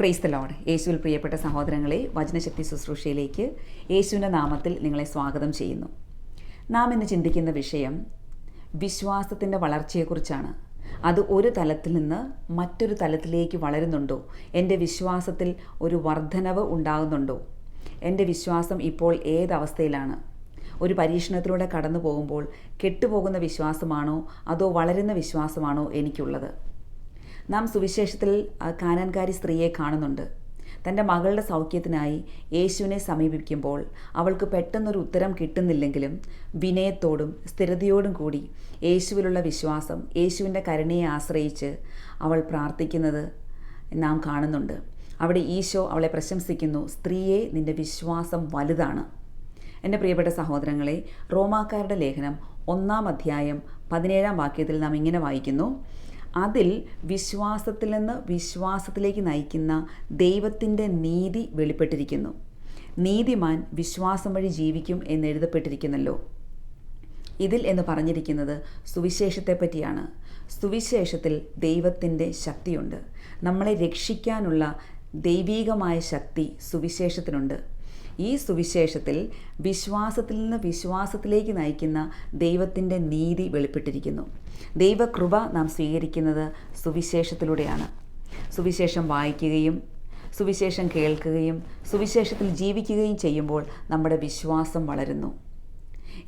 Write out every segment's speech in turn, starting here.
Praise the Lord. യേശുവിൽ പ്രിയപ്പെട്ട സഹോദരങ്ങളെ, വചനശക്തി ശുശ്രൂഷയിലേക്ക് യേശുവിൻ്റെ നാമത്തിൽ നിങ്ങളെ സ്വാഗതം ചെയ്യുന്നു. നാം ഇന്ന് ചിന്തിക്കുന്ന വിഷയം വിശ്വാസത്തിൻ്റെ വളർച്ചയെക്കുറിച്ചാണ്. അത് ഒരു തലത്തിൽ നിന്ന് മറ്റൊരു തലത്തിലേക്ക് വളരുന്നുണ്ടോ? എൻ്റെ വിശ്വാസത്തിൽ ഒരു വർധനവ് ഉണ്ടാകുന്നുണ്ടോ? എൻ്റെ വിശ്വാസം ഇപ്പോൾ ഏതവസ്ഥയിലാണ്? ഒരു പരീക്ഷണത്തിലൂടെ കടന്നു പോകുമ്പോൾ കെട്ടുപോകുന്ന വിശ്വാസമാണോ അതോ വളരുന്ന വിശ്വാസമാണോ എനിക്കുള്ളത്? നാം സുവിശേഷത്തിൽ കാനാൻകാരി സ്ത്രീയെ കാണുന്നുണ്ട്. തൻ്റെ മകളുടെ സൗഖ്യത്തിനായി യേശുവിനെ സമീപിക്കുമ്പോൾ അവൾക്ക് പെട്ടെന്നൊരു ഉത്തരം കിട്ടുന്നില്ലെങ്കിലും വിനയത്തോടും സ്ഥിരതയോടും കൂടി യേശുവിലുള്ള വിശ്വാസം, യേശുവിൻ്റെ കരുണയെ ആശ്രയിച്ച് അവൾ പ്രാർത്ഥിക്കുന്നത് നാം കാണുന്നുണ്ട്. അവിടെ ഈശോ അവളെ പ്രശംസിക്കുന്നു, സ്ത്രീയെ, നിൻ്റെ വിശ്വാസം വലുതാണ്. എൻ്റെ പ്രിയപ്പെട്ട സഹോദരങ്ങളെ, റോമാക്കാരുടെ ലേഖനം 1-ാം അധ്യായം 17-ാം വാക്യത്തിൽ നാം ഇങ്ങനെ വായിക്കുന്നു: അതിൽ വിശ്വാസത്തിൽ നിന്ന് വിശ്വാസത്തിലേക്ക് നയിക്കുന്ന ദൈവത്തിൻ്റെ നീതി വെളിപ്പെട്ടിരിക്കുന്നു. നീതിമാൻ വിശ്വാസം വഴി ജീവിക്കും എന്ന് എഴുതപ്പെട്ടിരിക്കുന്നല്ലോ. ഇതിൽ എന്ന് പറഞ്ഞിരിക്കുന്നത് സുവിശേഷത്തെ പറ്റിയാണ്. സുവിശേഷത്തിൽ ദൈവത്തിൻ്റെ ശക്തിയുണ്ട്. നമ്മളെ രക്ഷിക്കാനുള്ള ദൈവീകമായ ശക്തി സുവിശേഷത്തിനുണ്ട്. ഈ സുവിശേഷത്തിൽ വിശ്വാസത്തിൽ നിന്ന് വിശ്വാസത്തിലേക്ക് നയിക്കുന്ന ദൈവത്തിൻ്റെ നീതി വെളിപ്പെട്ടിരിക്കുന്നു. ദൈവകൃപ നാം സ്വീകരിക്കുന്നത് സുവിശേഷത്തിലൂടെയാണ്. സുവിശേഷം വായിക്കുകയും സുവിശേഷം കേൾക്കുകയും സുവിശേഷത്തിൽ ജീവിക്കുകയും ചെയ്യുമ്പോൾ നമ്മുടെ വിശ്വാസം വളരുന്നു.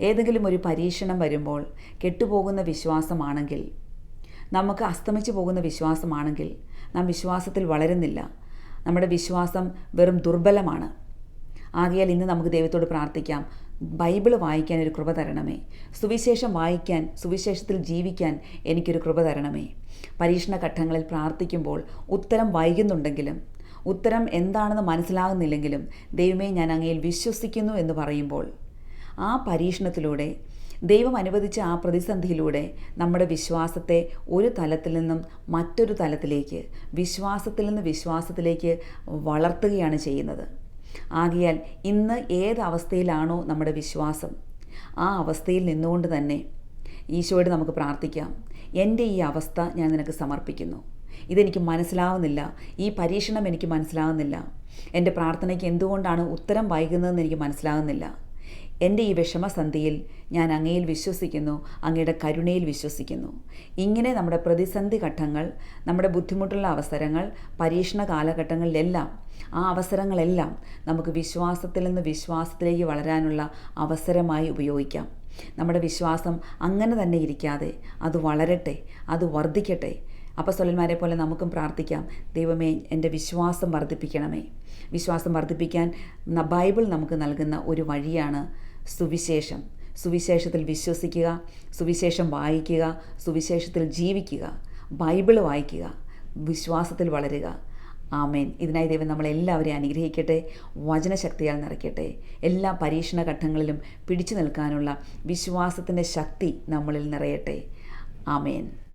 ഏതെങ്കിലും ഒരു പരീക്ഷണം വരുമ്പോൾ കെട്ടുപോകുന്ന വിശ്വാസമാണെങ്കിൽ, നമുക്ക് അസ്തമിച്ചു പോകുന്ന വിശ്വാസമാണെങ്കിൽ നാം വിശ്വാസത്തിൽ വളരുന്നില്ല. നമ്മുടെ വിശ്വാസം വെറും ദുർബലമാണ്. ആകയാൽ ഇന്ന് നമുക്ക് ദൈവത്തോട് പ്രാർത്ഥിക്കാം, ബൈബിൾ വായിക്കാൻ ഒരു കൃപ തരണമേ. സുവിശേഷം വായിക്കാൻ, സുവിശേഷത്തിൽ ജീവിക്കാൻ എനിക്കൊരു കൃപ തരണമേ. പരീക്ഷണ ഘട്ടങ്ങളിൽ പ്രാർത്ഥിക്കുമ്പോൾ ഉത്തരം വൈകുന്നുണ്ടെങ്കിലും, ഉത്തരം എന്താണെന്ന് മനസ്സിലാകുന്നില്ലെങ്കിലും, ദൈവമേ, ഞാൻ അങ്ങയിൽ വിശ്വസിക്കുന്നു എന്ന് പറയുമ്പോൾ, ആ പരീക്ഷണത്തിലൂടെ, ദൈവം അനുവദിച്ച ആ പ്രതിസന്ധിയിലൂടെ നമ്മുടെ വിശ്വാസത്തെ ഒരു തലത്തിൽ നിന്നും മറ്റൊരു തലത്തിലേക്ക്, വിശ്വാസത്തിൽ നിന്ന് വിശ്വാസത്തിലേക്ക് വളർത്തുകയാണ് ചെയ്യുന്നത്. ആകയാൽ ഇന്ന് ഏതവസ്ഥയിലാണോ നമ്മുടെ വിശ്വാസം, ആ അവസ്ഥയിൽ നിന്നുകൊണ്ട് തന്നെ ഈശോയോട് നമുക്ക് പ്രാർത്ഥിക്കാം. എൻ്റെ ഈ അവസ്ഥ ഞാൻ നിനക്ക് സമർപ്പിക്കുന്നു. ഇതെനിക്ക് മനസ്സിലാവുന്നില്ല, ഈ പരീക്ഷണം എനിക്ക് മനസ്സിലാകുന്നില്ല, എൻ്റെ പ്രാർത്ഥനയ്ക്ക് എന്തുകൊണ്ടാണ് ഉത്തരം വൈകുന്നതെന്ന് എനിക്ക് മനസ്സിലാകുന്നില്ല. എൻ്റെ ഈ വിഷമസന്ധിയിൽ ഞാൻ അങ്ങയിൽ വിശ്വസിക്കുന്നു, അങ്ങയുടെ കരുണയിൽ വിശ്വസിക്കുന്നു. ഇങ്ങനെ നമ്മുടെ പ്രതിസന്ധി ഘട്ടങ്ങൾ, നമ്മുടെ ബുദ്ധിമുട്ടുള്ള അവസരങ്ങൾ, പരീക്ഷണ കാലഘട്ടങ്ങളിലെല്ലാം, ആ അവസരങ്ങളെല്ലാം നമുക്ക് വിശ്വാസത്തിൽ നിന്ന് വിശ്വാസത്തിലേക്ക് വളരാനുള്ള അവസരമായി ഉപയോഗിക്കാം. നമ്മുടെ വിശ്വാസം അങ്ങനെ തന്നെ ഇരിക്കാതെ അത് വളരട്ടെ, അത് വർദ്ധിക്കട്ടെ. അപ്പോസ്തലന്മാരെ പോലെ നമുക്കും പ്രാർത്ഥിക്കാം, ദൈവമേ, എൻ്റെ വിശ്വാസം വർദ്ധിപ്പിക്കണമേ. വിശ്വാസം വർദ്ധിപ്പിക്കാൻ ബൈബിൾ നമുക്ക് നൽകുന്ന ഒരു വഴിയാണ് സുവിശേഷം. സുവിശേഷത്തിൽ വിശ്വസിക്കുക, സുവിശേഷം വായിക്കുക, സുവിശേഷത്തിൽ ജീവിക്കുക, ബൈബിൾ വായിക്കുക, വിശ്വാസത്തിൽ വളരുക. ആമേൻ. ഇതിനായി ദൈവം നമ്മളെല്ലാവരെയും അനുഗ്രഹിക്കട്ടെ, വചനശക്തിയാൽ നിറയ്ക്കട്ടെ. എല്ലാ പരീക്ഷണ ഘട്ടങ്ങളിലും പിടിച്ചു നിൽക്കാനുള്ള വിശ്വാസത്തിൻ്റെ ശക്തി നമ്മളിൽ നിറയട്ടെ. ആമേൻ.